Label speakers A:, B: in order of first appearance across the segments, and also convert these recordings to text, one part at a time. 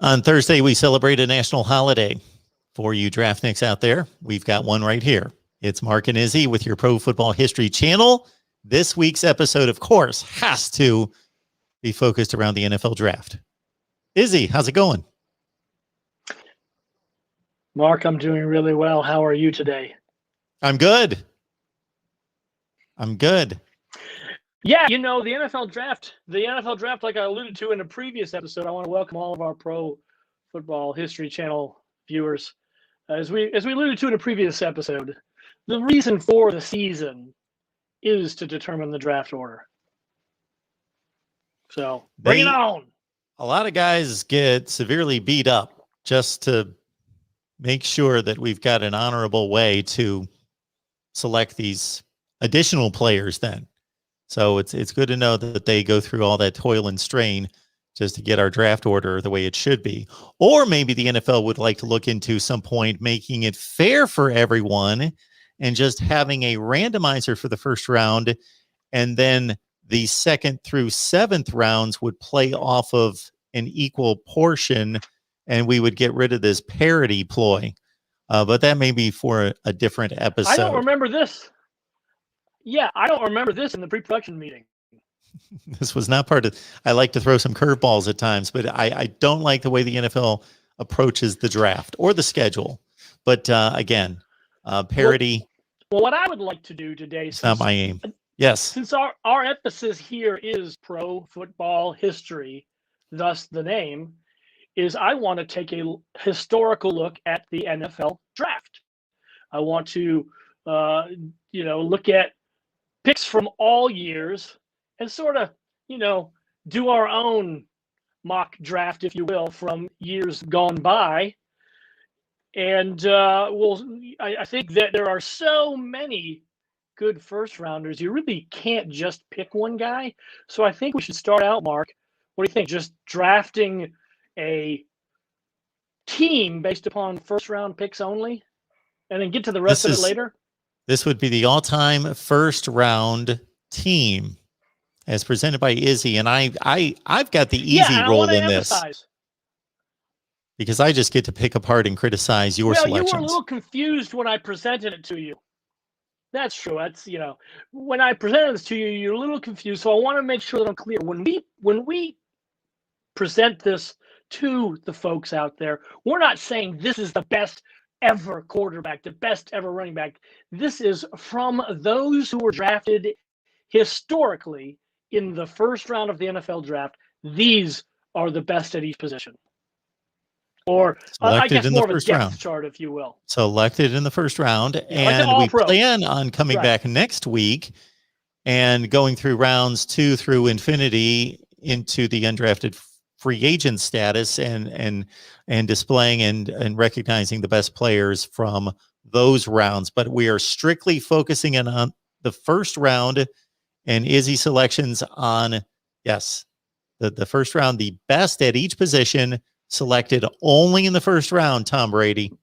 A: On Thursday, we celebrate a national holiday. For you draftniks out there, we've got one right here. It's Mark and Izzy with your Pro Football History channel. This week's episode, of course, has to be focused around the NFL draft. Izzy, how's it going?
B: Mark, I'm doing really well. How are you today?
A: I'm good.
B: Yeah, the NFL draft, like I alluded to in a previous episode, I want to welcome all of our Pro Football History channel viewers. As we alluded to in a previous episode, the reason for the season is to determine the draft order. So bring it on.
A: A lot of guys get severely beat up just to make sure that we've got an honorable way to select these additional players then. So it's good to know that they go through all that toil and strain just to get our draft order the way it should be. Or maybe the NFL would like to look into some point making it fair for everyone and just having a randomizer for the first round, and then the second through seventh rounds would play off of an equal portion, and we would get rid of this parity ploy. But that may be for a different episode.
B: I don't remember this. Yeah, I don't remember this in the pre-production meeting.
A: This was not part of. I like to throw some curveballs at times, but I don't like the way the NFL approaches the draft or the schedule. But again, parity.
B: Well, what I would like to do today,
A: it's not my aim. Yes.
B: Since our emphasis here is pro football history, thus the name, is I want to take a historical look at the NFL draft. I want to, look at picks from all years and sort of, do our own mock draft, if you will, from years gone by. And I think that there are so many good first rounders, you really can't just pick one guy. So I think we should start out, Mark. What do you think? Just drafting a team based upon first round picks only, and then get to the rest of it later?
A: This would be the all-time first round team as presented by Izzy, and I've got the easy role in this because I just get to pick apart and criticize your selections.
B: You were a little confused when I presented it to you. That's true. That's, when I presented this to you, you're a little confused. So I want to make sure that I'm clear. When we present this to the folks out there, we're not saying this is the best ever quarterback, the best ever running back. This is from those who were drafted historically in the first round of the NFL draft. These are the best at each position. Or I guess more of a depth chart, if you will.
A: Selected in the first round. And we plan on coming back next week and going through rounds 2 through infinity into the undrafted free agent status and displaying and recognizing the best players from those rounds. But we are strictly focusing on the first round and Izzy selections on, yes, the first round, the best at each position, selected only in the first round, Tom Brady.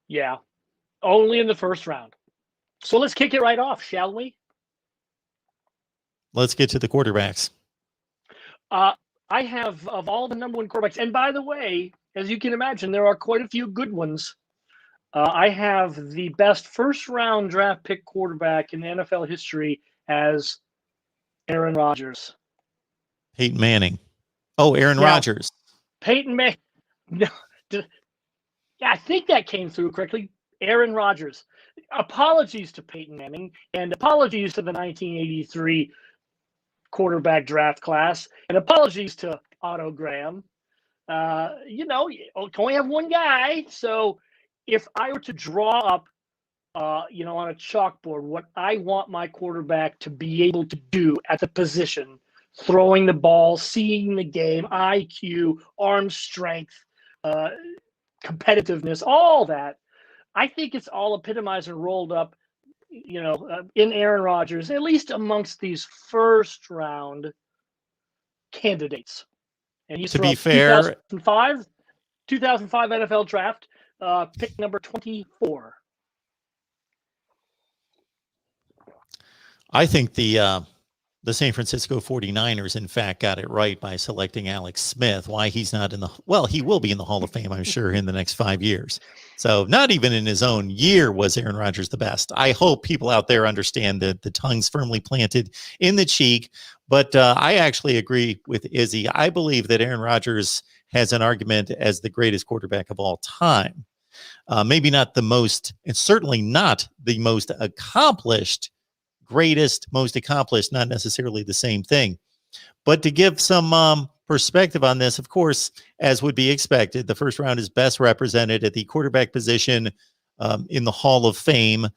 B: Yeah, only in the first round. So let's kick it right off, shall we?
A: Let's get to the quarterbacks.
B: I have, of all the number one quarterbacks, and by the way, as you can imagine, there are quite a few good ones. I have the best first round draft pick quarterback in NFL history as Aaron Rodgers.
A: Peyton Manning. Oh, Aaron Rodgers.
B: Peyton Manning. No, I think that came through correctly. Aaron Rodgers. Apologies to Peyton Manning and apologies to the 1983 quarterback draft class and apologies to Otto Graham. You only have one guy. So if I were to draw up on a chalkboard, what I want my quarterback to be able to do at the position, throwing the ball, seeing the game, IQ, arm strength, competitiveness, all that, I think it's all epitomized and rolled up, in Aaron Rodgers, at least amongst these first round candidates. And he's
A: to be fair,
B: 2005 NFL draft, pick number 24.
A: I think the the San Francisco 49ers, in fact, got it right by selecting Alex Smith. Why he's not in the, well, he will be in the Hall of Fame, I'm sure, in the next 5 years. So not even in his own year was Aaron Rodgers the best. I hope people out there understand that the tongue's firmly planted in the cheek. But I actually agree with Izzy. I believe that Aaron Rodgers has an argument as the greatest quarterback of all time. Maybe not the most, and certainly not the most accomplished. Greatest, most accomplished, not necessarily the same thing. But to give some perspective on this, of course, as would be expected, the first round is best represented at the quarterback position in the Hall of Fame.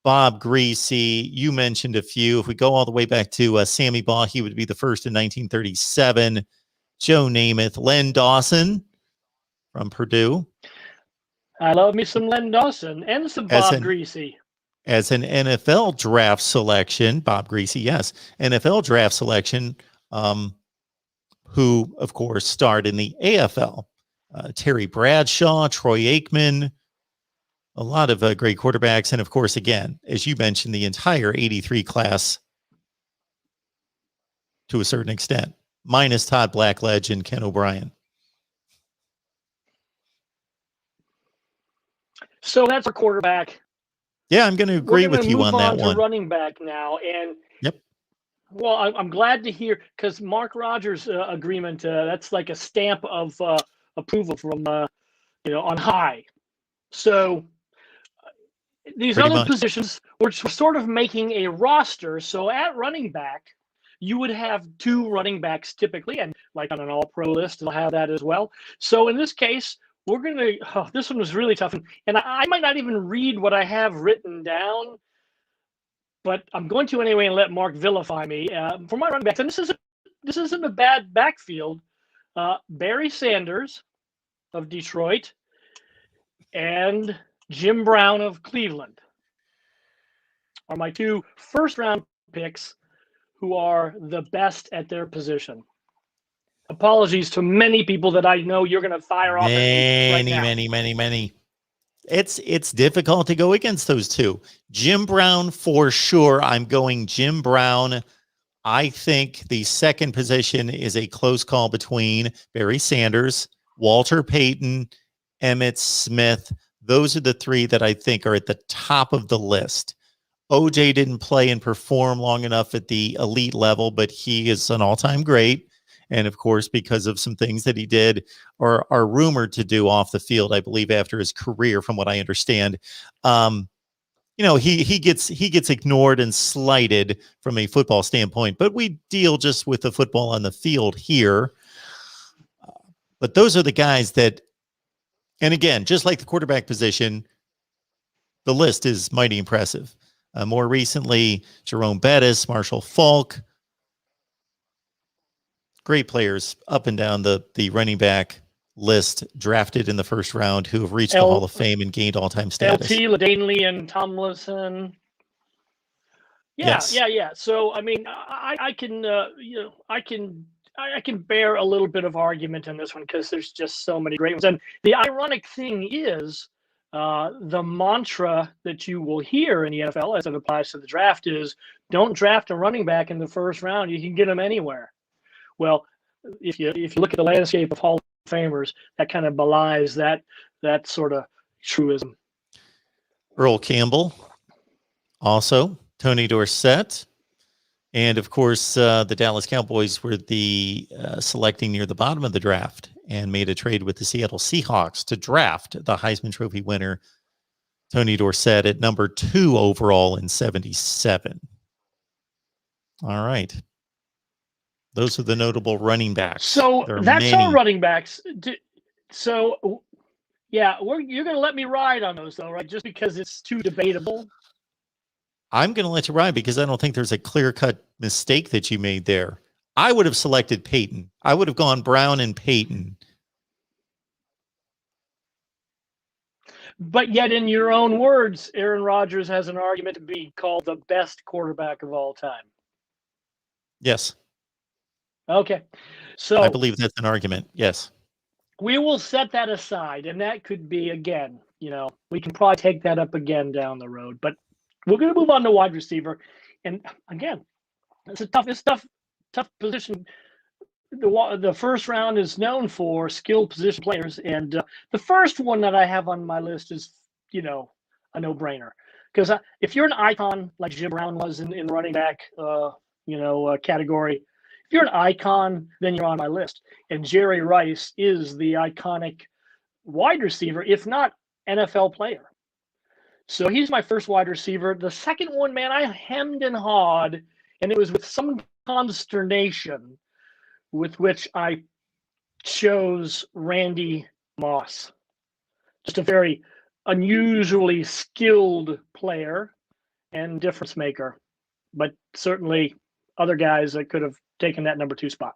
A: Bob Griese, you mentioned a few. If we go all the way back to Sammy Baugh, he would be the first in 1937. Joe Namath, Len Dawson from Purdue.
B: I love me some Len Dawson and some Bob Griese.
A: As an NFL draft selection, Bob Griese, yes, NFL draft selection, who, of course, starred in the AFL. Terry Bradshaw, Troy Aikman, a lot of great quarterbacks. And, of course, again, as you mentioned, the entire 83 class to a certain extent, minus Todd Blackledge and Ken O'Brien.
B: So that's a quarterback.
A: Yeah, I'm going to agree with you on that one.
B: Running back now, and
A: yep.
B: Well, I'm glad to hear, because Mark Rogers' agreement, that's like a stamp of approval from on high. So these
A: Pretty
B: other
A: much.
B: positions, we're sort of making a roster. So at running back, you would have 2 running backs typically, and like on an all-pro list, they'll have that as well. So in this case, we're going to, this one was really tough. And I might not even read what I have written down, but I'm going to anyway and let Mark vilify me. For my running backs, and this isn't a bad backfield. Barry Sanders of Detroit and Jim Brown of Cleveland are my 2 first-round picks who are the best at their position. Apologies to many people that I know you're going to fire off at me right now.
A: Many. It's difficult to go against those 2. Jim Brown, for sure. I'm going Jim Brown. I think the second position is a close call between Barry Sanders, Walter Payton, Emmitt Smith. Those are the 3 that I think are at the top of the list. OJ didn't play and perform long enough at the elite level, but he is an all-time great. And of course, because of some things that he did or are rumored to do off the field, I believe after his career, from what I understand, he gets ignored and slighted from a football standpoint. But we deal just with the football on the field here. But those are the guys that, and again, just like the quarterback position, the list is mighty impressive. More recently, Jerome Bettis, Marshall Faulk. Great players up and down the running back list, drafted in the first round, who have reached the Hall of Fame and gained all-time status.
B: LT, LaDainley, and Tomlinson. Yeah. So I mean, I can bear a little bit of argument in this one because there's just so many great ones. And the ironic thing is, the mantra that you will hear in the NFL as it applies to the draft is, don't draft a running back in the first round. You can get them anywhere. Well, if you look at the landscape of Hall of Famers, that kind of belies that sort of truism.
A: Earl Campbell, also Tony Dorsett, and of course the Dallas Cowboys were the selecting near the bottom of the draft and made a trade with the Seattle Seahawks to draft the Heisman Trophy winner Tony Dorsett at number 2 overall in 1977. All right. Those are the notable running backs.
B: So that's our running backs. So, yeah, you're going to let me ride on those, though, right? Just because it's too debatable.
A: I'm going to let you ride because I don't think there's a clear-cut mistake that you made there. I would have selected Peyton. I would have gone Brown and Peyton.
B: But yet, in your own words, Aaron Rodgers has an argument to be called the best quarterback of all time.
A: Yes.
B: Okay. So
A: I believe that's an argument. Yes.
B: We will set that aside, and that could be, again, we can probably take that up again down the road. But we're going to move on to wide receiver. And again, It's a tough position. The first round is known for skilled position players, and the first one that I have on my list is, a no-brainer. Because if you're an icon like Jim Brown was in running back, category, if you're an icon, then you're on my list. And Jerry Rice is the iconic wide receiver, if not NFL player. So he's my first wide receiver. The second one, man, I hemmed and hawed, and it was with some consternation with which I chose Randy Moss. Just a very unusually skilled player and difference maker, but certainly other guys that could have taken that number 2 spot.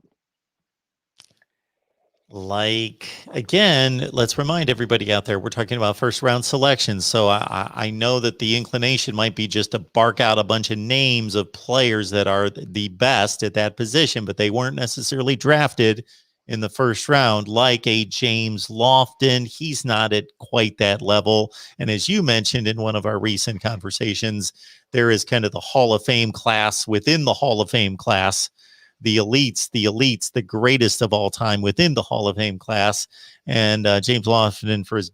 A: Again, let's remind everybody out there, we're talking about first round selections. So I know that the inclination might be just to bark out a bunch of names of players that are the best at that position, but they weren't necessarily drafted in the first round, like a James Lofton. He's not at quite that level. And as you mentioned in one of our recent conversations, there is kind of the Hall of Fame class within the Hall of Fame class. The elites, the greatest of all time within the Hall of Fame class. And James Lofton, for as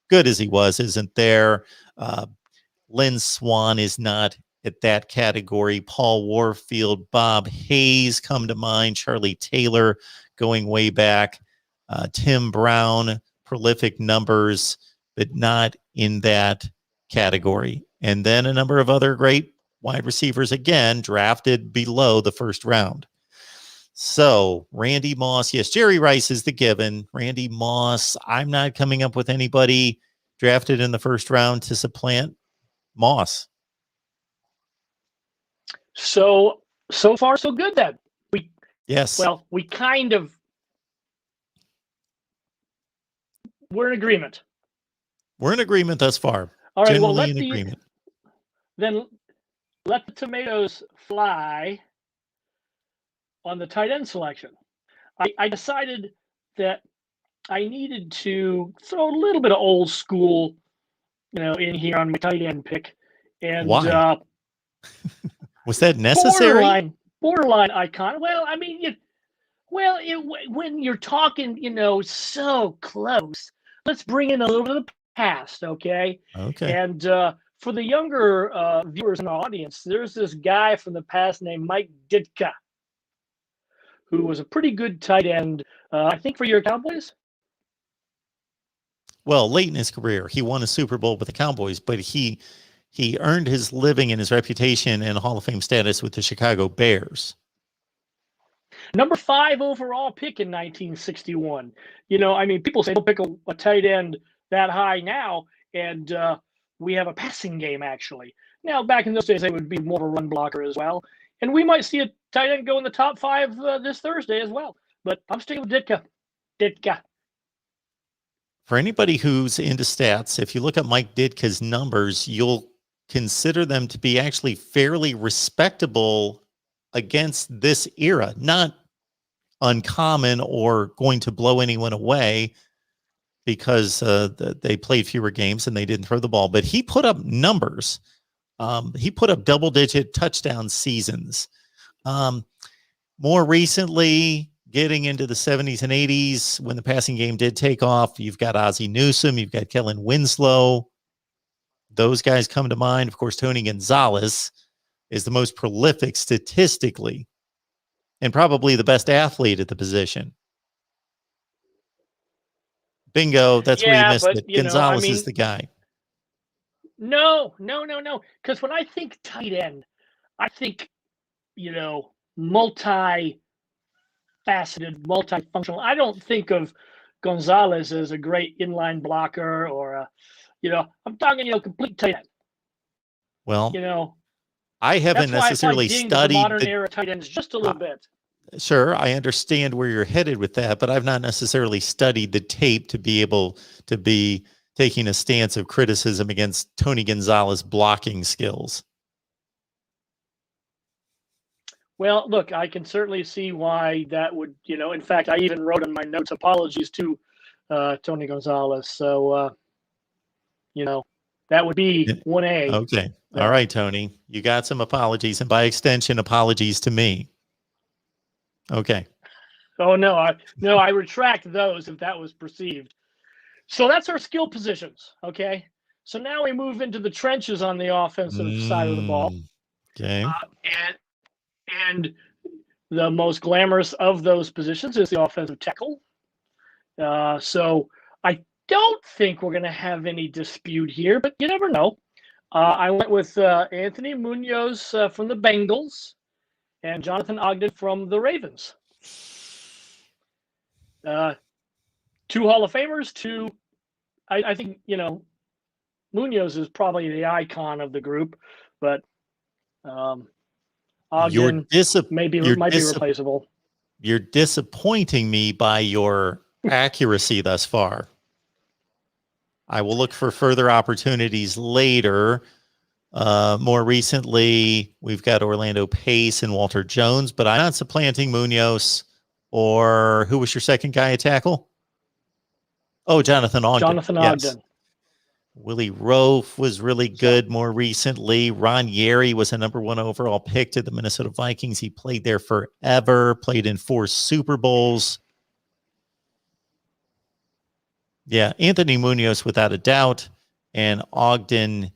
A: good as he was, isn't there. Lynn Swann is not at that category. Paul Warfield, Bob Hayes come to mind. Charlie Taylor going way back. Tim Brown, prolific numbers, but not in that category. And then a number of other great wide receivers, again, drafted below the first round. So Randy Moss, yes, Jerry Rice is the given. Randy Moss, I'm not coming up with anybody drafted in the first round to supplant Moss.
B: So far, so good then.
A: Yes.
B: Well, we're in agreement.
A: We're in agreement thus far.
B: All right,
A: Generally in agreement.
B: Then let the tomatoes fly on the tight end selection. I decided that I needed to throw a little bit of old school, in here on my tight end pick. And
A: why? Was that necessary?
B: Borderline icon. Well, I mean, when you're talking, so close, let's bring in a little bit of the past, okay?
A: Okay.
B: And for the younger viewers in our audience, there's this guy from the past named Mike Ditka, who was a pretty good tight end, I think, for your Cowboys.
A: Well, late in his career, he won a Super Bowl with the Cowboys, but he earned his living and his reputation and Hall of Fame status with the Chicago Bears.
B: Number 5 overall pick in 1961. People say don't pick a tight end that high now, and we have a passing game, actually. Now, back in those days, they would be more of a run blocker as well. And we might see a tight end go in the top 5 this Thursday as well. But I'm sticking with Ditka.
A: For anybody who's into stats, if you look at Mike Ditka's numbers, you'll consider them to be actually fairly respectable against this era. Not uncommon or going to blow anyone away because they played fewer games and they didn't throw the ball. But he put up numbers. He put up double-digit touchdown seasons. More recently, getting into the 70s and 80s, when the passing game did take off, you've got Ozzie Newsome, you've got Kellen Winslow. Those guys come to mind. Of course, Tony Gonzalez is the most prolific statistically and probably the best athlete at the position. Bingo. That's where you missed it. Gonzalez is the guy.
B: No. Because when I think tight end, I think, multi-faceted, multifunctional. I don't think of Gonzalez as a great inline blocker or, I'm talking, complete tight end.
A: Well, I haven't necessarily studied
B: the modern era tight ends just a little bit.
A: Sure, I understand where you're headed with that, but I've not necessarily studied the tape to be able to be taking a stance of criticism against Tony Gonzalez blocking skills.
B: Well, look, I can certainly see why that would, in fact, I even wrote in my notes apologies to Tony Gonzalez. So, That would be
A: Yeah.
B: 1A.
A: Okay.
B: there.
A: All right, Tony. You got some apologies, and by extension, apologies to me. Okay.
B: Oh no, I retract those if that was perceived. So that's our skill positions. Okay. So now we move into the trenches on the offensive side of the ball.
A: Okay.
B: And the most glamorous of those positions is the offensive tackle. So I don't think we're going to have any dispute here, but you never know. I went with Anthony Munoz from the Bengals and Jonathan Ogden from the Ravens. Two Hall of Famers, I think, Munoz is probably the icon of the group, but Ogden might be replaceable.
A: You're disappointing me by your accuracy thus far. I will look for further opportunities later. More recently, we've got Orlando Pace and Walter Jones, but I'm not supplanting Munoz. Or who was your second guy at tackle? Oh, Jonathan Ogden.
B: Jonathan Ogden.
A: Willie Rofe was really good more recently. Ron Yeri was a number 1 overall pick to the Minnesota Vikings. He played there forever, played in 4 Super Bowls. Yeah, Anthony Munoz without a doubt. And Ogden,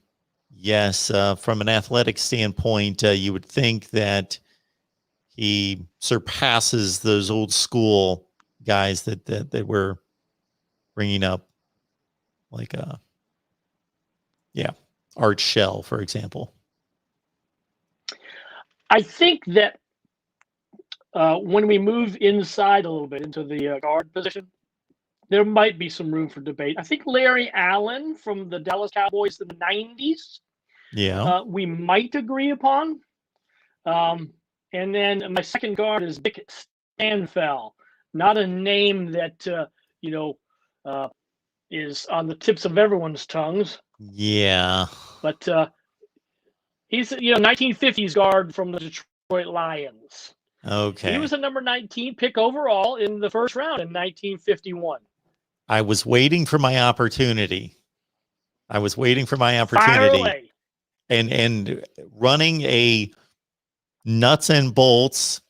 A: yes, from an athletic standpoint, you would think that he surpasses those old school guys that we're bringing up, like Art Shell, for example.
B: I think that when we move inside a little bit into the guard position, there might be some room for debate. I think Larry Allen from the Dallas Cowboys in the 90s, we might agree upon. And then my second guard is Dick Stanfel. Not a name that, is on the tips of everyone's tongues.
A: Yeah.
B: But he's, 1950s guard from the Detroit Lions.
A: Okay.
B: He was a number 19 pick overall in the first round in 1951.
A: I was waiting for my opportunity.
B: Fire away.
A: And running a nuts and bolts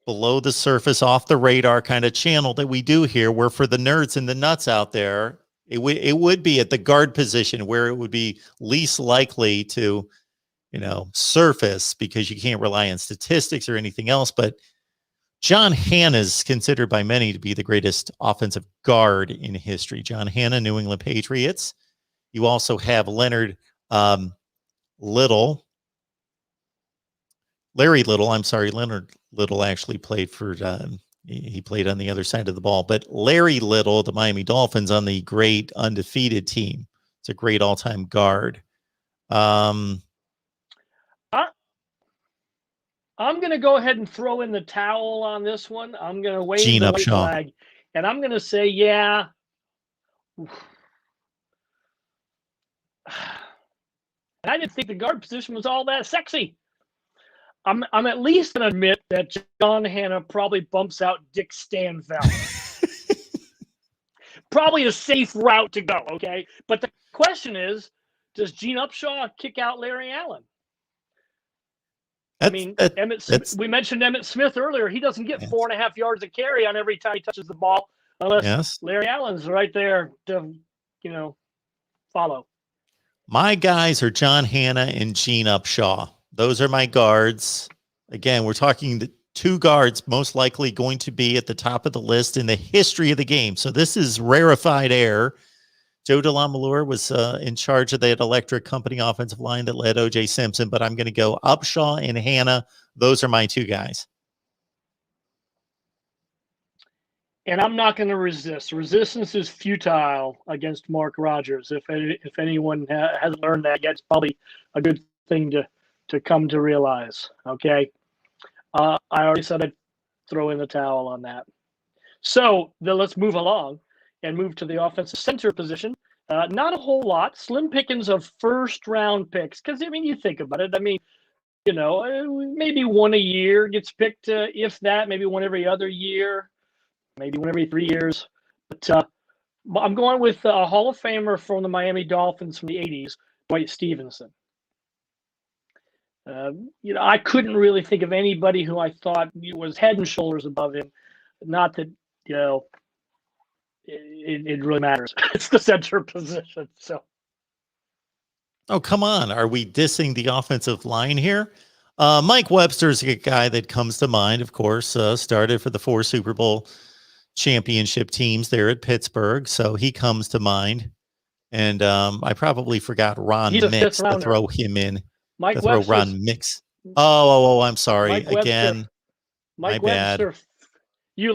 A: below the surface, off the radar kind of channel that we do here, where for the nerds and the nuts out there, it would be at the guard position where it would be least likely to, surface, because you can't rely on statistics or anything else. But John Hannah is considered by many to be the greatest offensive guard in history. John Hannah, New England Patriots. You also have Larry Little. Leonard Little actually played for, he played on the other side of the ball, but Larry Little, the Miami Dolphins, on the great undefeated team. It's a great all-time guard.
B: I'm going to go ahead and throw in the towel on this one. I'm going to wave
A: Gene
B: the white
A: Upshaw.
B: flag, and I'm going to say, yeah. And I didn't think the guard position was all that sexy. I'm at least going to admit that John Hannah probably bumps out Dick Stanfel. Probably a safe route to go, okay? But the question is, does Gene Upshaw kick out Larry Allen? We mentioned Emmitt Smith earlier. He doesn't get 4.5 yards of carry on every time he touches the ball unless Larry Allen's right there to, follow.
A: My guys are John Hannah and Gene Upshaw. Those are my guards. Again, we're talking the 2 guards most likely going to be at the top of the list in the history of the game. So this is rarefied air. Joe DeLamielleure was in charge of that electric company offensive line that led O.J. Simpson, but I'm going to go Upshaw and Hannah. Those are my 2 guys.
B: And I'm not going to resist. Resistance is futile against Mark Rodgers. If anyone hasn't learned that yet, it's probably a good thing to come to realize. Okay. I already said I'd throw in the towel on that. So then let's move along and move to the offensive center position. Not a whole lot. Slim pickings of first-round picks. Because, you think about it. Maybe one a year gets picked, if that. Maybe one every other year. Maybe one every 3 years. But I'm going with a Hall of Famer from the Miami Dolphins from the 80s, Dwight Stevenson. I couldn't really think of anybody who I thought was head and shoulders above him. Not that, it really matters. It's the center position. So,
A: Oh, come on. Are we dissing the offensive line here? Mike Webster's a guy that comes to mind, of course, started for the 4 Super Bowl championship teams there at Pittsburgh. So he comes to mind. And I probably forgot Ron
B: He's a
A: Mix
B: fifth
A: to
B: rounder.
A: throw him in.
B: Mike
A: To throw
B: Webster's,
A: Ron Mix. Oh, I'm sorry.
B: Mike Webster.
A: Again,
B: Mike
A: my bad.
B: Webster. You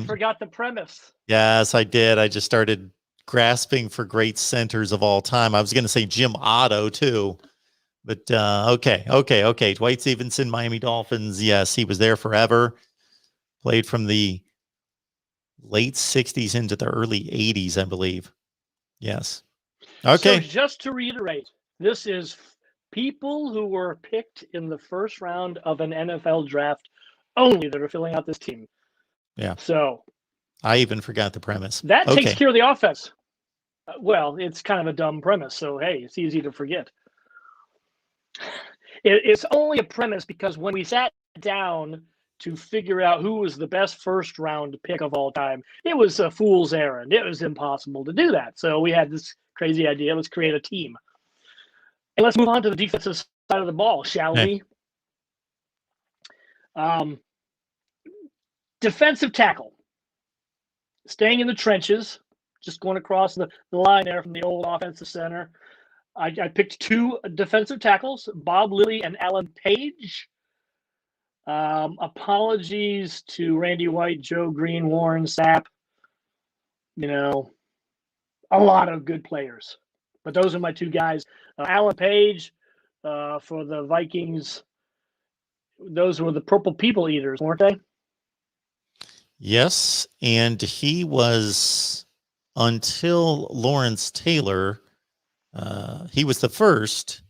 B: forgot the premise.
A: Yes, I did. I just started grasping for great centers of all time. I was going to say Jim Otto too, but okay. Dwight Stevenson, Miami Dolphins. Yes, he was there forever. Played from the late 60s into the early 80s, I believe. Yes. Okay.
B: So just to reiterate, this is people who were picked in the first round of an NFL draft only that are filling out this team.
A: Yeah.
B: So
A: I even forgot the premise.
B: that
A: Okay.
B: takes care of the offense. Well, it's kind of a dumb premise, so hey, it's easy to forget. It's only a premise because when we sat down to figure out who was the best first round pick of all time, it was a fool's errand. It was impossible to do that. So we had this crazy idea. Let's create a team. And let's move on to the defensive side of the ball, shall we? Defensive tackle. Staying in the trenches, just going across the line there from the old offensive center. I picked 2 defensive tackles, Bob Lilly and Alan Page. Apologies to Randy White, Joe Green, Warren Sapp. A lot of good players. But those are my 2 guys. Alan Page for the Vikings. Those were the Purple People Eaters, weren't they?
A: Yes, and he was, until Lawrence Taylor, he was the first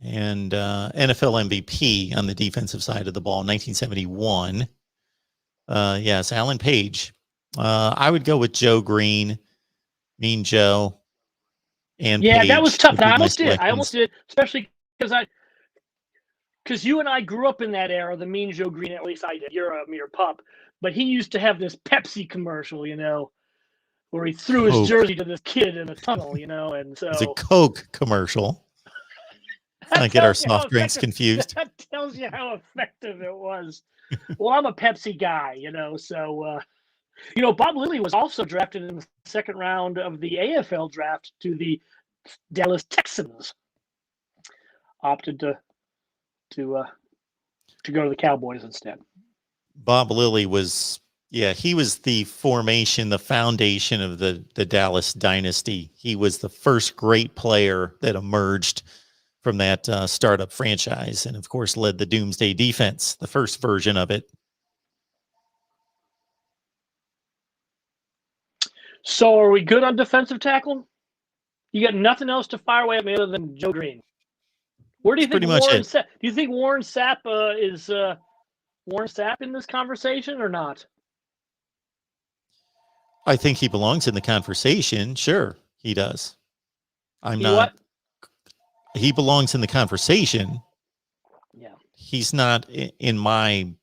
A: and NFL MVP on the defensive side of the ball in 1971. Yes, Alan Page. I would go with Joe Green, Mean Joe, and
B: Yeah,
A: Page
B: that was tough.
A: would be
B: I
A: my
B: almost did, especially because you and I grew up in that era. The Mean Joe Green, at least I did. You're a mere pup, but he used to have this Pepsi commercial, where he threw his
A: Coke.
B: jersey to this kid in a tunnel, and so
A: It's a Coke commercial. Not get our soft drinks confused.
B: That tells you how effective it was. Well, I'm a Pepsi guy, so Bob Lilly was also drafted in the second round of the AFL draft to the Dallas Texans. Opted to go to the Cowboys instead.
A: Bob Lilly was, he was the foundation of the Dallas dynasty. He was the first great player that emerged from that startup franchise, and of course led the Doomsday Defense, the first version of it.
B: So are we good on defensive tackle? You got nothing else to fire away at me other than Joe Green. Where do you think Warren Sapp? Do you think Warren Sapp is Warren Sapp in this conversation or not?
A: I think he belongs in the conversation. Sure, he does. He belongs in the conversation.
B: Yeah.
A: He's not in my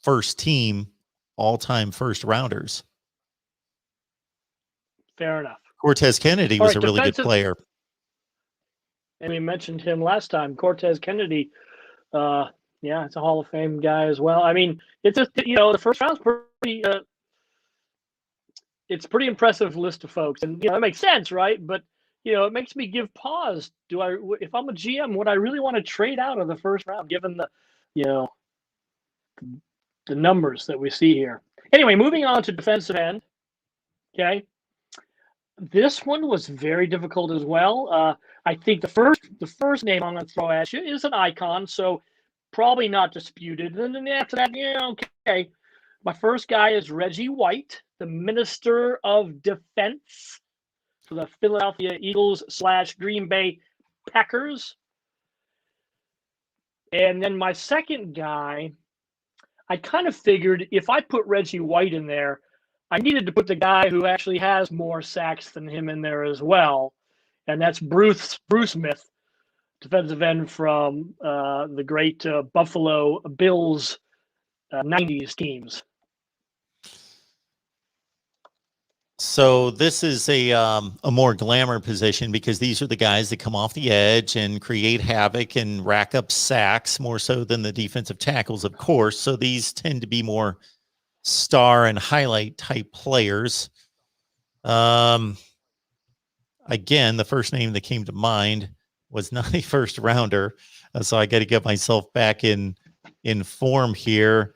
A: first team all-time first rounders.
B: Fair enough.
A: Cortez Kennedy was a really good player.
B: And we mentioned him last time. Cortez Kennedy, it's a Hall of Fame guy as well. I mean, it's the first round's pretty. It's a pretty impressive list of folks, and it makes sense, right? But it makes me give pause. If I'm a GM, would I really want to trade out of the first round, given the numbers that we see here? Anyway, moving on to defensive end. Okay. This one was very difficult as well. I think the first name I'm going to throw at you is an icon, so probably not disputed. And then after that, okay. My first guy is Reggie White, the Minister of Defense for the Philadelphia Eagles / Green Bay Packers. And then my second guy, I kind of figured if I put Reggie White in there, I needed to put the guy who actually has more sacks than him in there as well. and that's Bruce Smith, defensive end from the great Buffalo Bills 90s teams.
A: So this is a more glamour position because these are the guys that come off the edge and create havoc and rack up sacks more so than the defensive tackles, of course. So these tend to be more star and highlight type players. Again, the first name that came to mind was not a first rounder, so I got to get myself back in form here.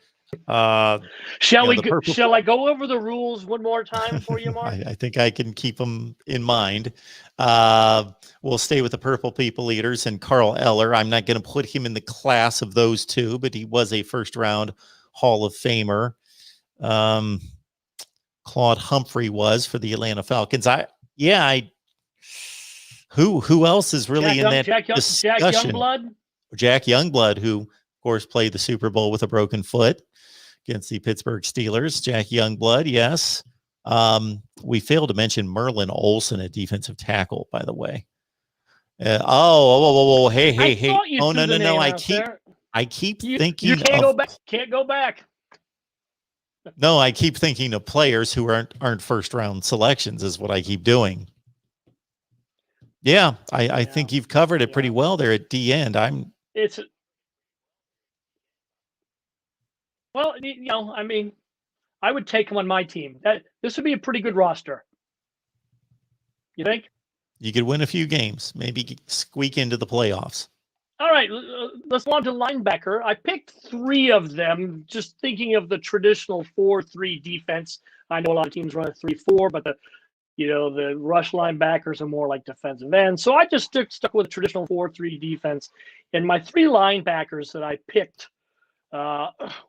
B: Shall I go over the rules one more time for you, Mark?
A: I think I can keep them in mind. We'll stay with the Purple People Eaters and Carl Eller. I'm not going to put him in the class of those two, but he was a first round Hall of Famer. Claude Humphrey was for the Atlanta Falcons. Who else is really discussion?
B: Jack Youngblood?
A: Jack Youngblood, who of course played the Super Bowl with a broken foot against the Pittsburgh Steelers. Jack Youngblood, yes. We failed to mention Merlin Olsen at defensive tackle, by the way. Hey. Oh, no. I keep thinking
B: you can't go back.
A: No, I keep thinking of players who aren't first round selections is what I keep doing. Yeah, I think you've covered it pretty well there at D end. I would take him on my team. This would be a pretty good roster. You think? You could win a few games, maybe squeak into the playoffs.
B: All right, let's go on to linebacker. I picked 3 of them, just thinking of the traditional 4-3 defense. I know a lot of teams run a 3-4, but the rush linebackers are more like defensive ends. So I just stuck with a traditional 4-3 defense. And my 3 linebackers that I picked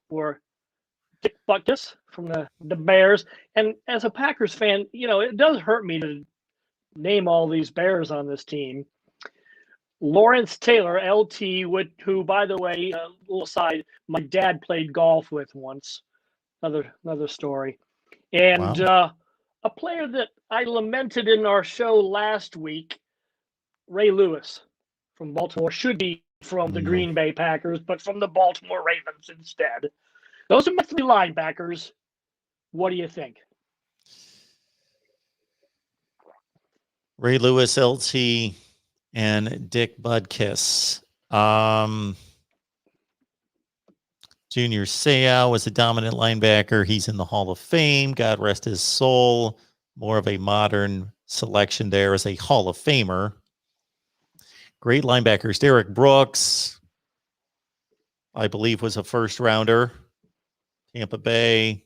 B: were Dick Butkus from the Bears. And as a Packers fan, it does hurt me to name all these Bears on this team. Lawrence Taylor, LT, who, by the way, a little aside, my dad played golf with once. Another story. And
A: wow.
B: A player that I lamented in our show last week, Ray Lewis from Baltimore, should be from the Green Bay Packers, but from the Baltimore Ravens instead. Those are my 3 linebackers. What do you think?
A: Ray Lewis, LT, and Dick Butkus. Junior Seau was a dominant linebacker. He's in the Hall of Fame. God rest his soul. More of a modern selection there as a Hall of Famer. Great linebackers. Derek Brooks, I believe, was a first rounder. Tampa Bay.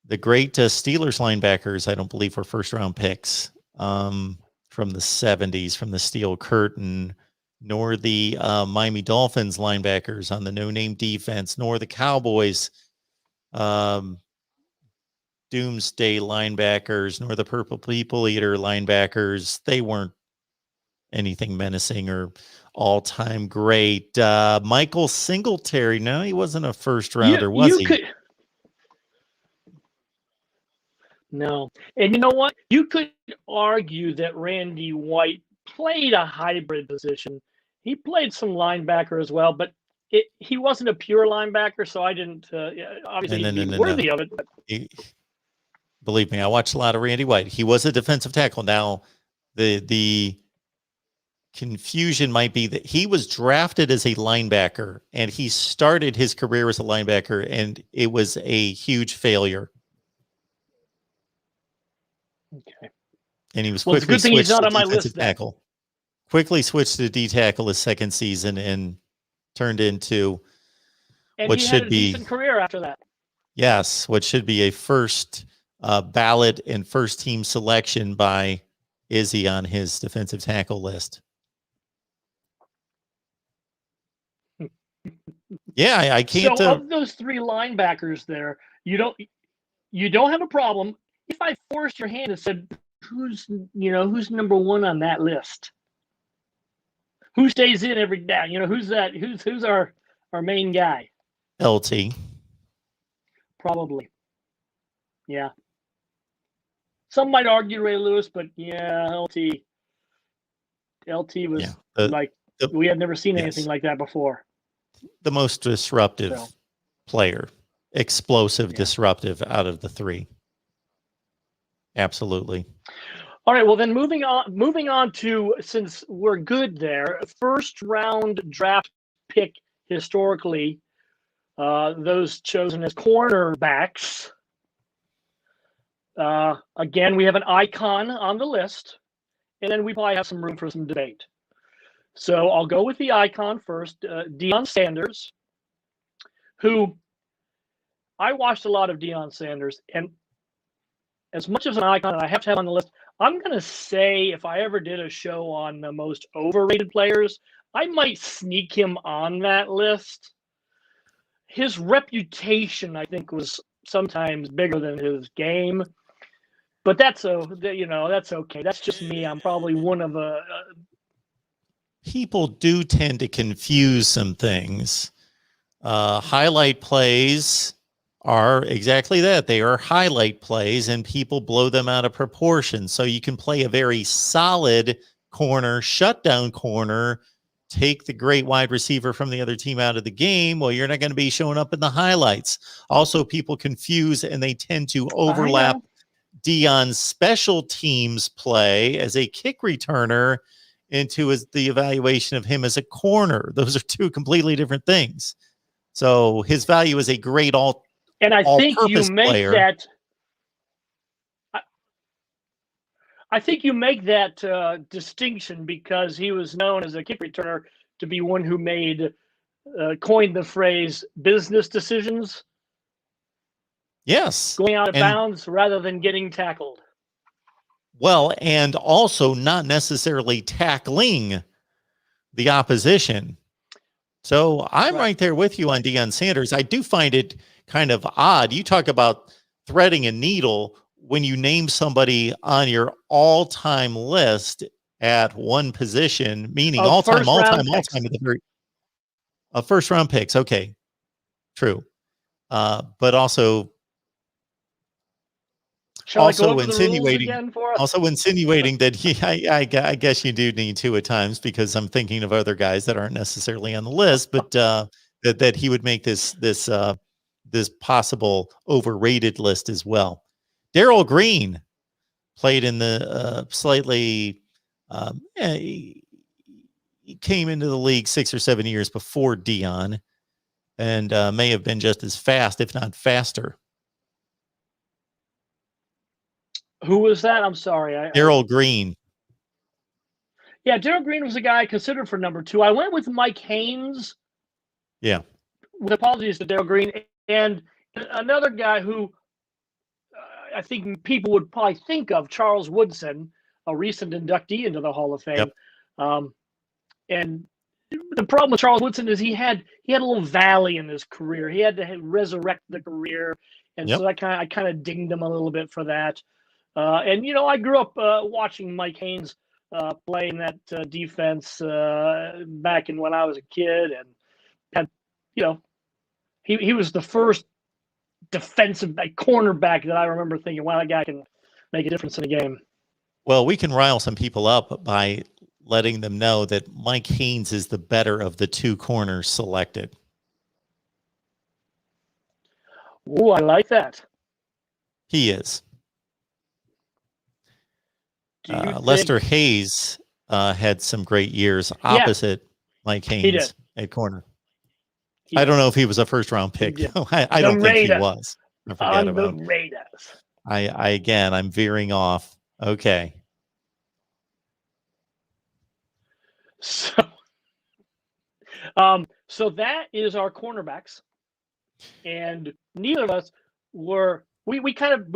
A: The great Steelers linebackers, I don't believe, were first round picks from the 70s, from the Steel Curtain, nor the Miami Dolphins linebackers on the no-name defense, nor the Cowboys doomsday linebackers, nor the Purple People Eater linebackers. They weren't anything menacing or all-time great. Michael Singletary, no, he wasn't a first rounder, was he?
B: No. And you know what? You could argue that Randy White played a hybrid position. He played some linebacker as well, but he wasn't a pure linebacker, so I didn't obviously he'd be worthy of it. But
A: believe me, I watched a lot of Randy White. He was a defensive tackle. Now, the confusion might be that he was drafted as a linebacker, and he started his career as a linebacker, and it was a huge failure.
B: Okay.
A: And he was quickly
B: switched
A: to
B: on my
A: defensive
B: list
A: tackle. Quickly switched to D tackle his second season and turned into what should be a
B: decent career after that.
A: Yes, what should be a first ballot and first team selection by Izzy on his defensive tackle list. Yeah, I can't.
B: So of those 3 linebackers there, you don't have a problem if I forced your hand and said, who's number 1 on that list? Who stays in every down? Who's that? Who's our main guy?
A: LT.
B: Probably. Yeah. Some might argue Ray Lewis, but yeah, LT was
A: the,
B: we had never seen
A: yes,
B: anything like that before.
A: the most disruptive player, explosive,
B: Yeah.
A: disruptive out of the three. Absolutely.
B: All right, well then moving on to, since we're good there, first round draft pick historically, those chosen as cornerbacks. Again, we have an icon on the list, and then we probably have some room for some debate. So I'll go with the icon first, Deion Sanders, who I watched a lot of Deion Sanders, and as much as an icon I have to have on the list, I'm going to say if I ever did a show on the most overrated players, I might sneak him on that list. His reputation, I think, was sometimes bigger than his game, but that's okay. That's just me. I'm probably one of
A: people do tend to confuse some things. Highlight plays are exactly that. They are highlight plays, and people blow them out of proportion. So you can play a very solid corner, shutdown corner, take the great wide receiver from the other team out of the game. Well, you're not going to be showing up in the highlights. Also, people confuse and they tend to overlap Deion's special teams play as a kick returner into the evaluation of him as a corner. Those are two completely different things. So his value is a great
B: and I think you make
A: player.
B: that. I think you make that distinction because he was known as a kick returner to be one who coined the phrase "business decisions."
A: Yes,
B: going out of bounds rather than getting tackled.
A: Well, and also not necessarily tackling the opposition. So I'm right there with you on Deion Sanders. I do find it kind of odd. You talk about threading a needle when you name somebody on your all-time list at one position, meaning all-time at the very first-round picks. Okay, true. But also insinuating that I guess you do need to at times, because I'm thinking of other guys that aren't necessarily on the list, but that he would make this possible overrated list as well. Darrell Green played in the slightly he came into the league 6 or 7 years before Deion, and may have been just as fast, if not faster.
B: Who was that? I'm sorry.
A: Darrell Green.
B: Yeah, Darrell Green was a guy considered for number 2. I went with Mike Haynes.
A: Yeah.
B: With apologies to Darrell Green. And another guy who I think people would probably think of, Charles Woodson, a recent inductee into the Hall of Fame. Yep. And the problem with Charles Woodson is he had a little valley in his career. He had to resurrect the career. And so I kind of dinged him a little bit for that. And, I grew up watching Mike Haynes play in that defense back when I was a kid. And had, he was the first defensive cornerback that I remember thinking, wow, that guy can make a difference in a game.
A: Well, we can rile some people up by letting them know that Mike Haynes is the better of the two corners selected.
B: Oh, I like that.
A: He is. Lester Hayes had some great years opposite Mike Haynes at corner. I don't know if he was a first-round pick. I don't think he was. I forget about him.
B: Raiders.
A: I'm veering off. Okay.
B: So that is our cornerbacks, and neither of us were. We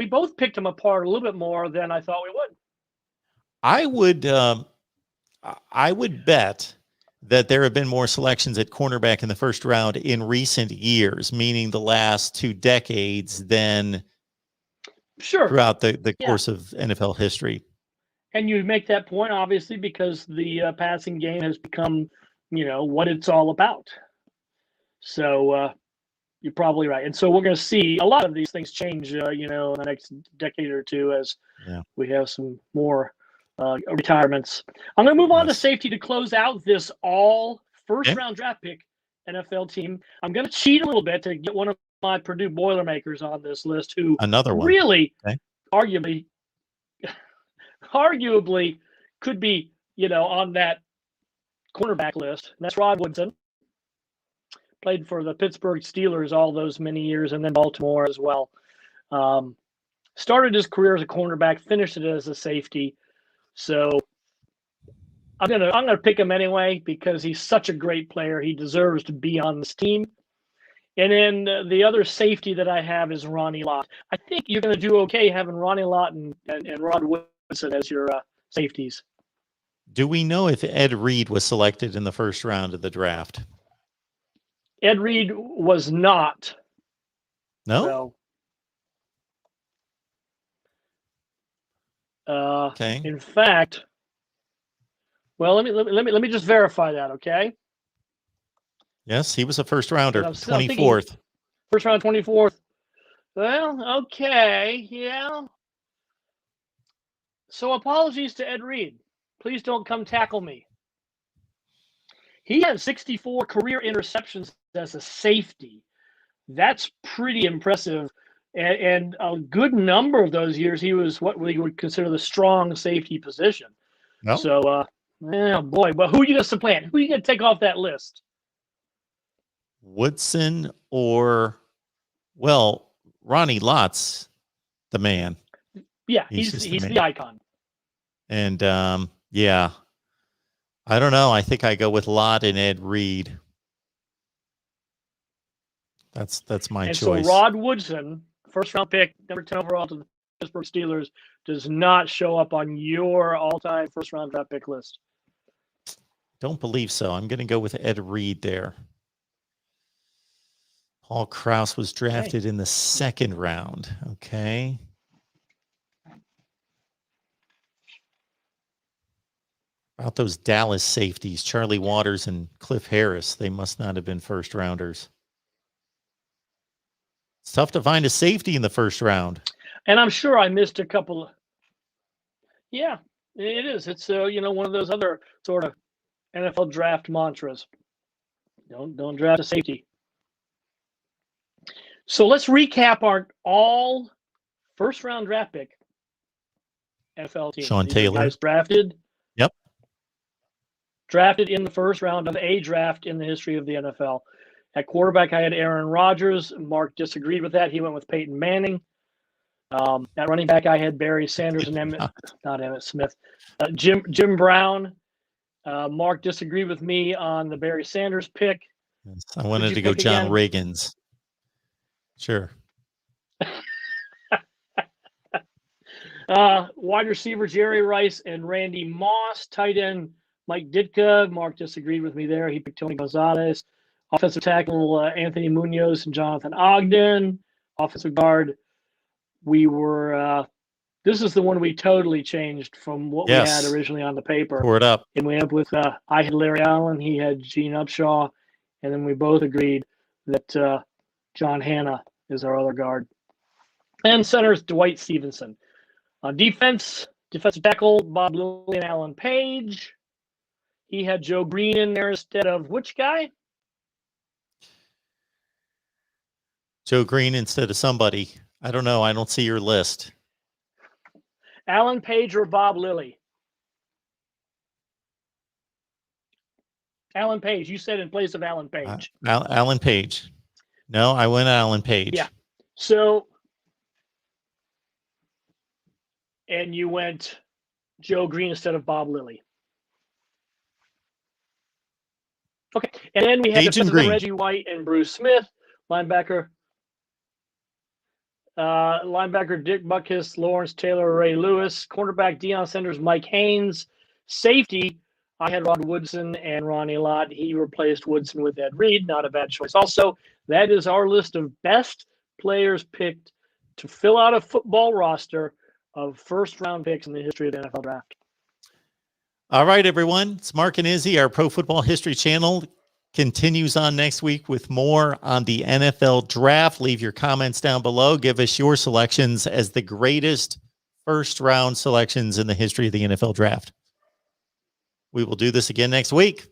B: both picked them apart a little bit more than I thought we would.
A: I would bet that there have been more selections at cornerback in the first round in recent years, meaning the last 2 decades, than throughout the course of NFL history.
B: And you make that point, obviously, because the passing game has become, what it's all about. So, You're probably right. And so we're going to see a lot of these things change, in the next decade or two as we have some more retirements. I'm going to move on to safety to close out this all first-round draft pick NFL team. I'm going to cheat a little bit to get one of my Purdue Boilermakers on this list who
A: another one
B: really arguably could be, on that cornerback list. And that's Rod Woodson. Played for the Pittsburgh Steelers all those many years, and then Baltimore as well. Started his career as a cornerback, finished it as a safety. So I'm gonna pick him anyway because he's such a great player. He deserves to be on this team. And then the other safety that I have is Ronnie Lott. I think you're going to do okay having Ronnie Lott and Rod Woodson as your safeties.
A: Do we know if Ed Reed was selected in the first round of the draft?
B: Ed Reed was not.
A: No.
B: Okay. In fact, well, let me just verify that. Okay.
A: Yes, he was a first rounder, 24th.
B: First round, 24th. Well, okay, yeah. So apologies to Ed Reed. Please don't come tackle me. He had 64 career interceptions as a safety. That's pretty impressive. And a good number of those years, he was what we would consider the strong safety position.
A: Nope.
B: So, oh boy, but who are you going to supplant? Who are you going to take off that list?
A: Woodson or, well, Ronnie Lott's the man.
B: Yeah, he's the icon.
A: And yeah, I don't know. I think I go with Lott and Ed Reed. That's my choice.
B: So Rod Woodson, first round pick, number 10 overall to the Pittsburgh Steelers, does not show up on your all-time first round draft pick list.
A: Don't believe so. I'm going to go with Ed Reed there. Paul Krause was drafted in the second round. Okay. About those Dallas safeties, Charlie Waters and Cliff Harris, they must not have been first rounders. It's tough to find a safety in the first round.
B: And I'm sure I missed a couple. Yeah, it is. It's one of those other sort of NFL draft mantras. Don't draft a safety. So let's recap our all first round draft pick NFL team.
A: Sean Taylor
B: guys drafted.
A: Yep.
B: Drafted in the first round of a draft in the history of the NFL. At quarterback, I had Aaron Rodgers. Mark disagreed with that. He went with Peyton Manning. At running back, I had Barry Sanders and not Emmitt Smith. Jim Brown. Mark disagreed with me on the Barry Sanders pick.
A: Yes, I wanted to go John Riggins. Sure.
B: Wide receiver Jerry Rice and Randy Moss. Tight end Mike Ditka. Mark disagreed with me there. He picked Tony Gonzalez. Offensive tackle Anthony Munoz and Jonathan Ogden. Offensive guard, we were. This is the one we totally changed from what we had originally on the paper.
A: Pour it up.
B: And we ended up with I had Larry Allen. He had Gene Upshaw, and then we both agreed that John Hanna is our other guard. And center is Dwight Stevenson. On defense, defensive tackle, Bob Lilly and Alan Page. He had Joe Green in there instead of which guy?
A: Joe Green instead of somebody. I don't know. I don't see your list.
B: Alan Page or Bob Lilly? Alan Page. You said in place of Alan Page.
A: Alan Page. No, I went Alan Page.
B: Yeah. So, and you went Joe Green instead of Bob Lilly. Okay. And then we had Reggie White and Bruce Smith. Linebacker Dick Butkus, Lawrence Taylor, Ray Lewis. Cornerback Deion Sanders, Mike Haynes. Safety, I had Rod Woodson and Ronnie Lott. He replaced Woodson with Ed Reed. Not a bad choice. Also, that is our list of best players picked to fill out a football roster of first-round picks in the history of the NFL draft.
A: All right, everyone. It's Mark and Izzy, our Pro Football History channel. continues on next week with more on the NFL draft. Leave your comments down below. Give us your selections as the greatest first round selections in the history of the NFL draft. We will do this again next week.